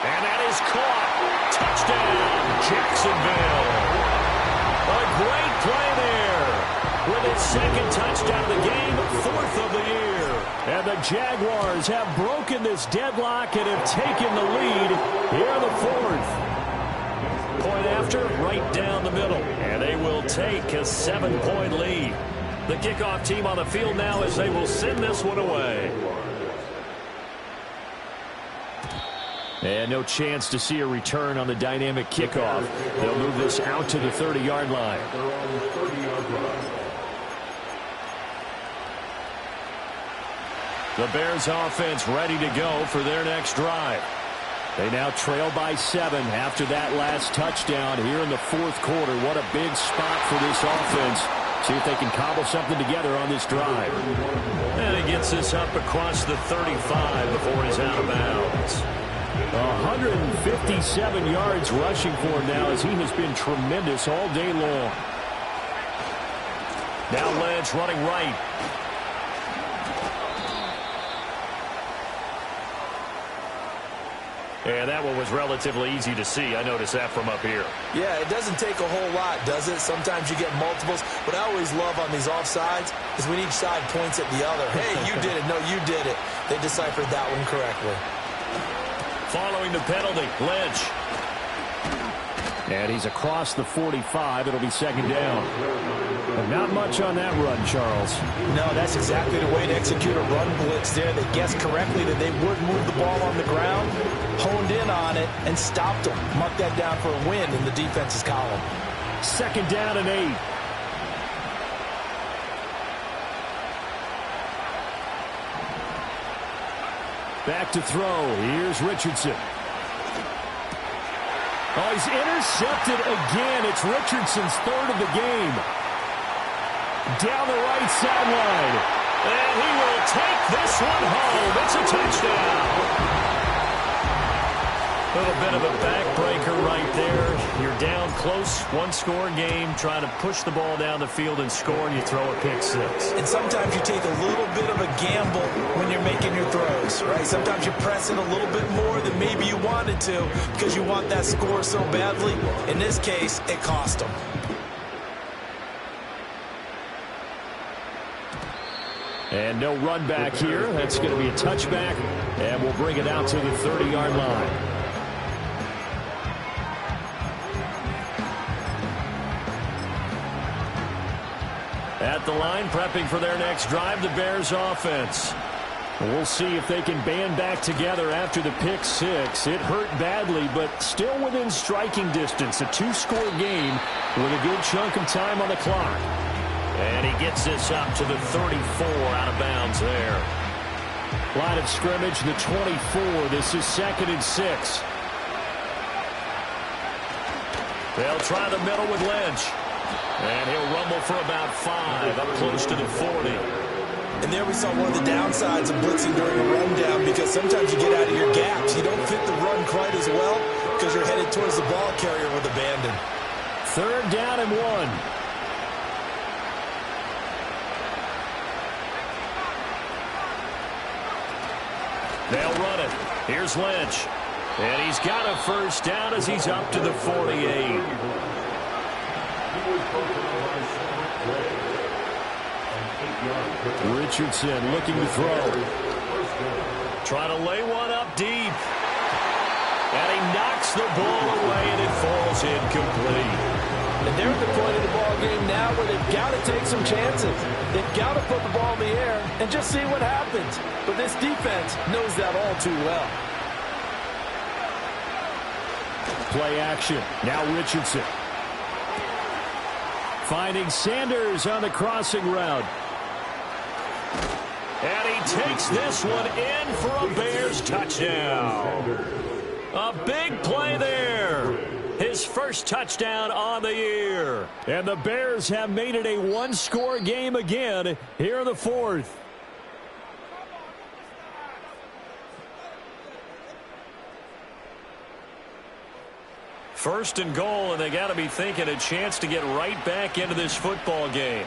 that is caught. Touchdown, Jacksonville. A great play there. With his 2nd touchdown of the game, 4th of the year. And the Jaguars have broken this deadlock and have taken the lead here in the 4th. Point after, right down the middle. And they will take a 7-point lead. The kickoff team on the field now as they will send this one away. And no chance to see a return on the dynamic kickoff. They'll move this out to the 30-yard line. The Bears offense ready to go for their next drive. They now trail by 7 after that last touchdown here in the 4th quarter. What a big spot for this offense. See if they can cobble something together on this drive. And he gets this up across the 35 before he's out of bounds. 157 yards rushing for him now as he has been tremendous all day long. Now Lynch running right. And that one was relatively easy to see. I noticed that from up here. Yeah, it doesn't take a whole lot, does it? Sometimes you get multiples. What I always love on these offsides is when each side points at the other. Hey, you did it. No, you did it. They deciphered that one correctly. Following the penalty, Lynch. And he's across the 45. It'll be 2nd down. But not much on that run, Charles. No, that's exactly the way to execute a run blitz there. They guessed correctly that they would move the ball on the ground, honed in on it, and stopped them. Mark that down for a win in the defense's column. 2nd down and 8. Back to throw. Here's Richardson. Oh, he's intercepted again. It's Richardson's 3rd of the game. Down the right sideline. And he will take this one home. It's a touchdown. A little bit of a backbreaker right there. You're down close, 1-score game, trying to push the ball down the field and score, and you throw a pick 6. And sometimes you take a little bit of a gamble when you're making your throws, right? Sometimes you press it a little bit more than maybe you wanted to because you want that score so badly. In this case, it cost them. And no run back here. That's going to be a touchback, and we'll bring it out to the 30-yard line. At the line, prepping for their next drive, the Bears offense. We'll see if they can band back together after the pick 6. It hurt badly, but still within striking distance. A 2-score game with a good chunk of time on the clock. And he gets this up to the 34, out of bounds there. Line of scrimmage, the 24. This is 2nd and 6. They'll try the middle with Lynch. And he'll rumble for about 5, up close to the 40. And there we saw one of the downsides of blitzing during a rundown, because sometimes you get out of your gaps. You don't fit the run quite as well because you're headed towards the ball carrier with abandon. 3rd down and 1. They'll run it. Here's Lynch. And he's got a 1st down as he's up to the 48. Richardson looking to throw. Trying to lay one up deep. And he knocks the ball away, and it falls incomplete. And they're at the point of the ball game now where they've got to take some chances. They've got to put the ball in the air and just see what happens. But this defense knows that all too well. Play action. Now Richardson. Finding Sanders on the crossing route. And he takes this one in for a Bears touchdown. A big play there. His his first touchdown on the year. And the Bears have made it a one-score game again here in the fourth. First and goal, and they got to be thinking a chance to get right back into this football game.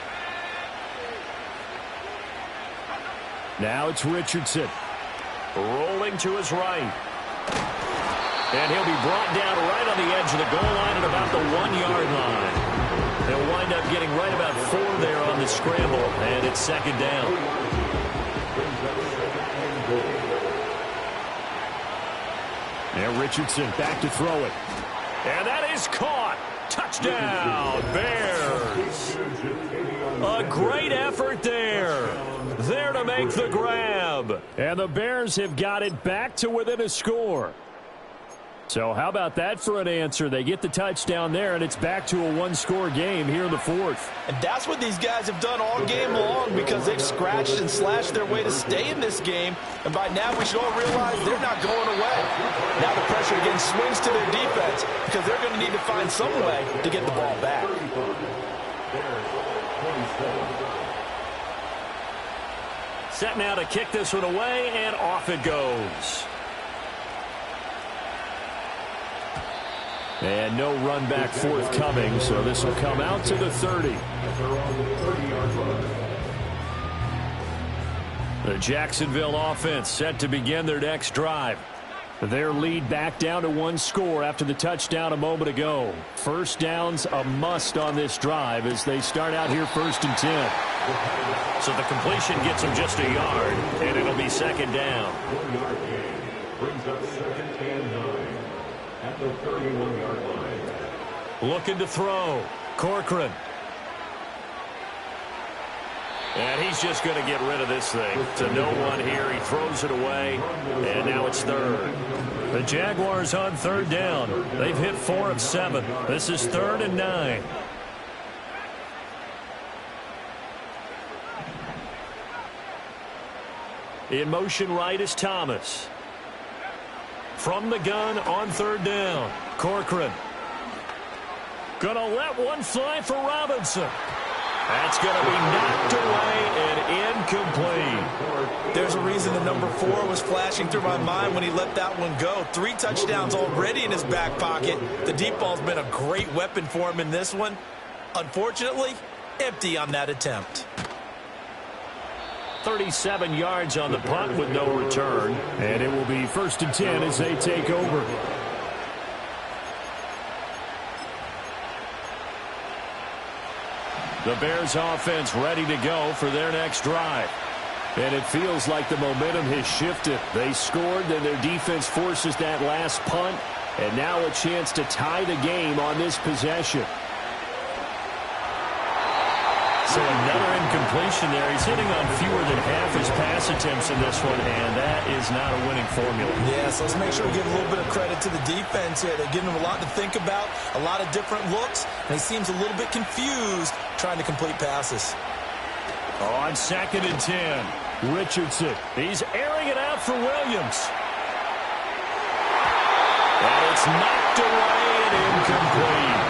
Now it's Richardson. Rolling to his right. And he'll be brought down right on the edge of the goal line at about the 1-yard line. They'll wind up getting right about 4 there on the scramble, and it's second down. Now Richardson back to throw it. And that is caught. Touchdown, Bears. A great effort there. There to make the grab. And the Bears have got it back to within a score. So how about that for an answer? They get the touchdown there, and it's back to a one-score game here in the fourth. And that's what these guys have done all game long because they've scratched and slashed their way to stay in this game. And by now we should all realize they're not going away. Now the pressure again swings to their defense because they're going to need to find some way to get the ball back. Set now to kick this one away, and off it goes. And no run back forthcoming, so this will come out to the 30. The Jacksonville offense set to begin their next drive. Their lead back down to 1 score after the touchdown a moment ago. First down's a must on this drive as they start out here 1st and 10. So the completion gets them just a yard, and it'll be second down. 1-yard gain brings up 2nd and 9 at the 31-yard line. Looking to throw. Corcoran. And he's just going to get rid of this thing. To no one here. He throws it away, and now it's third. The Jaguars on 3rd down. They've hit 4 of 7. This is 3rd and 9. In motion right is Thomas. From the gun on 3rd down. Corcoran. Gonna let one fly for Robinson. That's going to be knocked away and incomplete. There's a reason the number 4 was flashing through my mind when he let that one go. 3 touchdowns already in his back pocket. The deep ball's been a great weapon for him in this one. Unfortunately, empty on that attempt. 37 yards on the punt with no return. And it will be 1st and 10 as they take over. The Bears offense ready to go for their next drive. And it feels like the momentum has shifted. They scored, then their defense forces that last punt. And now a chance to tie the game on this possession. So another incompletion there. He's hitting on fewer than half his pass attempts in this one, and that is not a winning formula. Yeah, so let's make sure we give a little bit of credit to the defense here. They're giving him a lot to think about, a lot of different looks, and he seems a little bit confused trying to complete passes. On 2nd and 10, Richardson. He's airing it out for Williams. And it's knocked away and incomplete.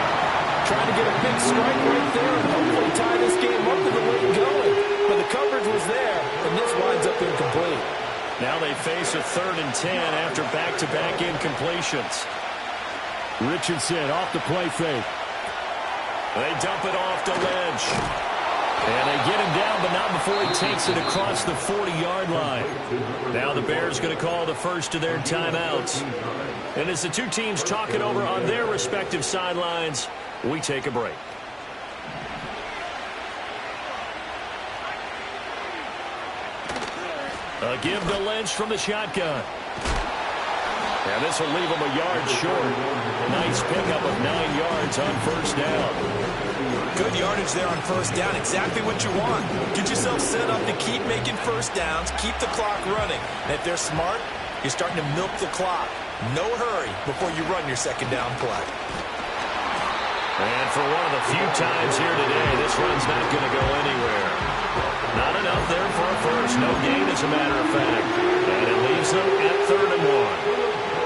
Trying to get a big strike right there and hopefully tie this game up with the late going. But the coverage was there, and this winds up incomplete. Now they face a 3rd and 10 after back-to-back incompletions. Richardson off the play fake. They dump it off to Lynch. And they get him down, but not before he takes it across the 40-yard line. Now the Bears going to call the first of their timeouts. And as the two teams talk it over on their respective sidelines, we take a break. A give to Lynch from the shotgun. And this will leave him a yard short. Nice pickup of 9 yards on 1st down. Good yardage there on 1st down. Exactly what you want. Get yourself set up to keep making 1st downs, keep the clock running. And if they're smart, you're starting to milk the clock. No hurry before you run your 2nd down play. And for one of the few times here today, this run's not going to go anywhere. Not enough there for a first. No gain, as a matter of fact. And it leaves them at 3rd and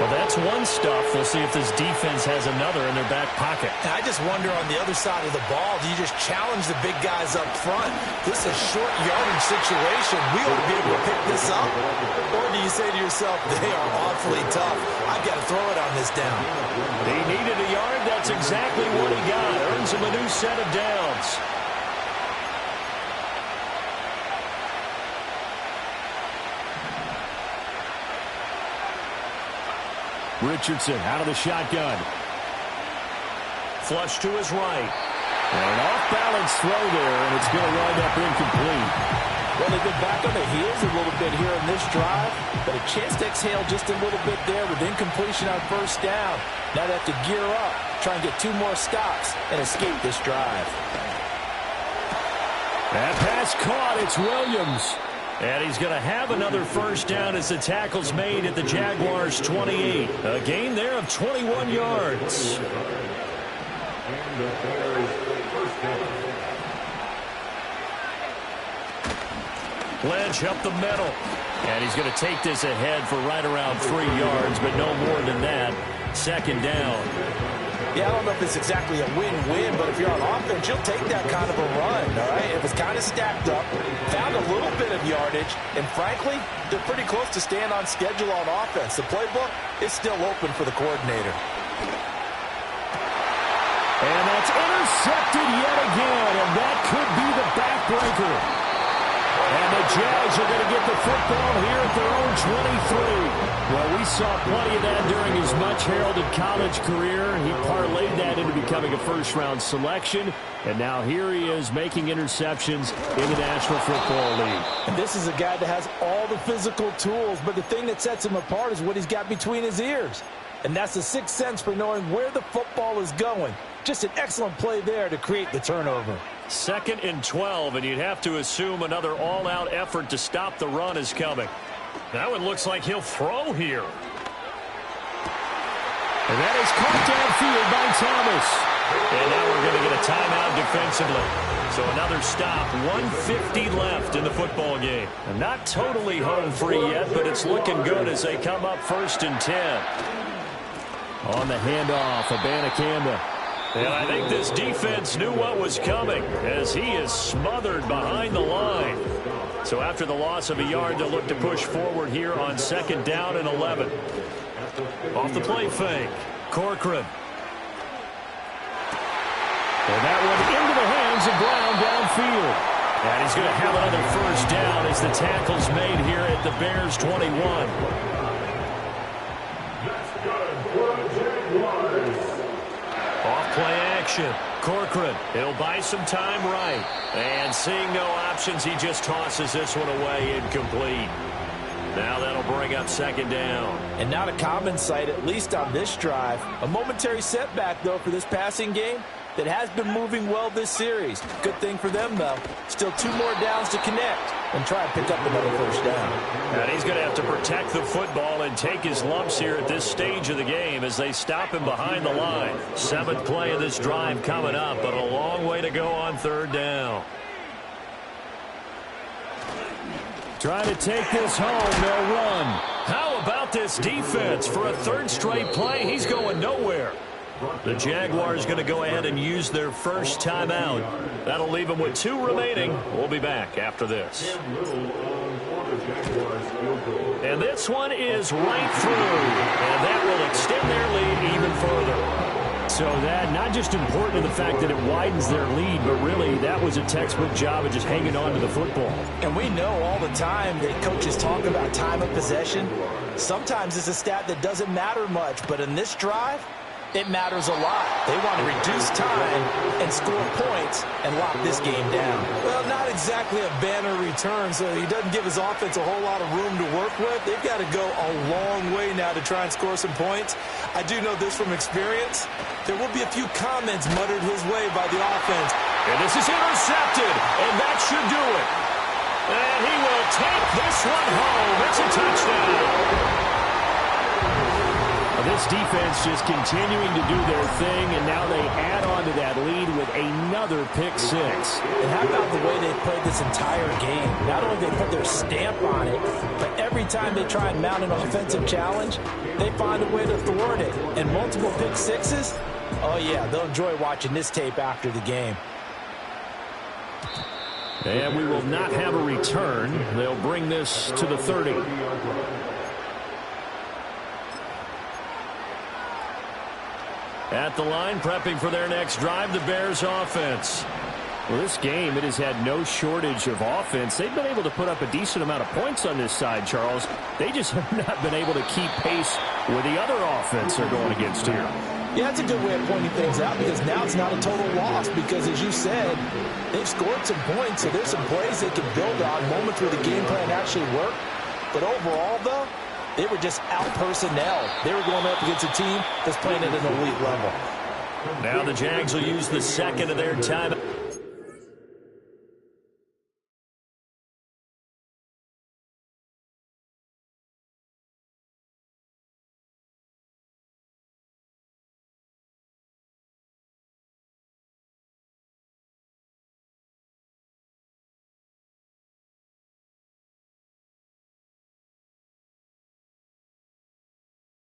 1. Well, that's one stuff. We'll see if this defense has another in their back pocket. And I just wonder on the other side of the ball, do you just challenge the big guys up front? This is a short yardage situation. We ought to be able to pick this up. Or do you say to yourself, they are awfully tough. I've got to throw it on this down. He needed a yard. That's exactly what he got. Earns him a new set of downs. Richardson out of the shotgun. Flush to his right. And an off-balance throw there, and it's going to wind up incomplete. Well, they've been back on the heels a little bit here in this drive, but a chance to exhale just a little bit there with incompletion on first down. Now they have to gear up, try and get 2 more stops, and escape this drive. That pass caught. It's Williams. And he's going to have another first down as the tackle's made at the Jaguars' 28. A gain there of 21 yards. And the Bears first down. Ledge up the middle. And he's going to take this ahead for right around 3 yards, but no more than that. Second down. Yeah, I don't know if it's exactly a win-win, but if you're on offense, you'll take that kind of a run, all right? It was kind of stacked up, found a little bit of yardage, and frankly, they're pretty close to staying on schedule on offense. The playbook is still open for the coordinator. And that's intercepted yet again, and that could be the backbreaker. And the Jags are going to get the football here at their own 23. Well, we saw plenty of that during his much-heralded college career. He parlayed that into becoming a first-round selection. And now here he is making interceptions in the National Football League. And this is a guy that has all the physical tools, but the thing that sets him apart is what he's got between his ears. And that's the sixth sense for knowing where the football is going. Just an excellent play there to create the turnover. 2nd and 12, and you'd have to assume another all-out effort to stop the run is coming. That one looks like he'll throw here. And that is caught downfield by Thomas. And now we're going to get a timeout defensively. So another stop, 1:50 left in the football game. And not totally home free yet, but it's looking good as they come up 1st and 10. On the handoff, Abanikanda. And I think this defense knew what was coming as he is smothered behind the line. So after the loss of a yard, they'll look to push forward here on 2nd down and 11. Off the play fake, Corcoran. And that one into the hands of Brown downfield. And he's going to have another first down as the tackle's made here at the Bears' 21. That's good for the Jaguars. Off play action. Corcoran, he'll buy some time right. And seeing no options, he just tosses this one away incomplete. Now that'll bring up 2nd down. And not a common sight, at least on this drive. A momentary setback, though, for this passing game that has been moving well this series. Good thing for them, though. Still 2 more downs to connect and try and pick up another first down. And he's going to have to protect the football and take his lumps here at this stage of the game as they stop him behind the line. 7th play of this drive coming up, but a long way to go on 3rd down. Trying to take this home, they'll run. How about this defense? For a 3rd straight play, he's going nowhere. The Jaguars going to go ahead and use their first timeout. That'll leave them with 2 remaining. We'll be back after this. And this one is right through. And that will extend their lead even further. So that not just important in the fact that it widens their lead, but really that was a textbook job of just hanging on to the football. And we know all the time that coaches talk about time of possession. Sometimes it's a stat that doesn't matter much, but in this drive, it matters a lot. They want to reduce time and score points and lock this game down. Well, not exactly a banner return, so he doesn't give his offense a whole lot of room to work with. They've got to go a long way now to try and score some points. I do know this from experience. There will be a few comments muttered his way by the offense. And this is intercepted, and that should do it. And he will take this one home. It's a touchdown. This defense just continuing to do their thing, and now they add on to that lead with another pick six. And how about the way they played this entire game? Not only did they put their stamp on it, but every time they try and mount an offensive challenge, they find a way to thwart it. And multiple pick sixes, oh yeah, they'll enjoy watching this tape after the game. And we will not have a return. They'll bring this to the 30. At the line, prepping for their next drive, the Bears offense. Well, this game, it has had no shortage of offense. They've been able to put up a decent amount of points on this side, Charles. They just have not been able to keep pace with the other offense they're going against here. Yeah, that's a good way of pointing things out because now it's not a total loss because, as you said, they've scored some points, so there's some plays they can build on, moments where the game plan actually worked. But overall, though, they were just out-personnel. They were going up against a team that's playing at an elite level. Now the Jags will use the second of their time.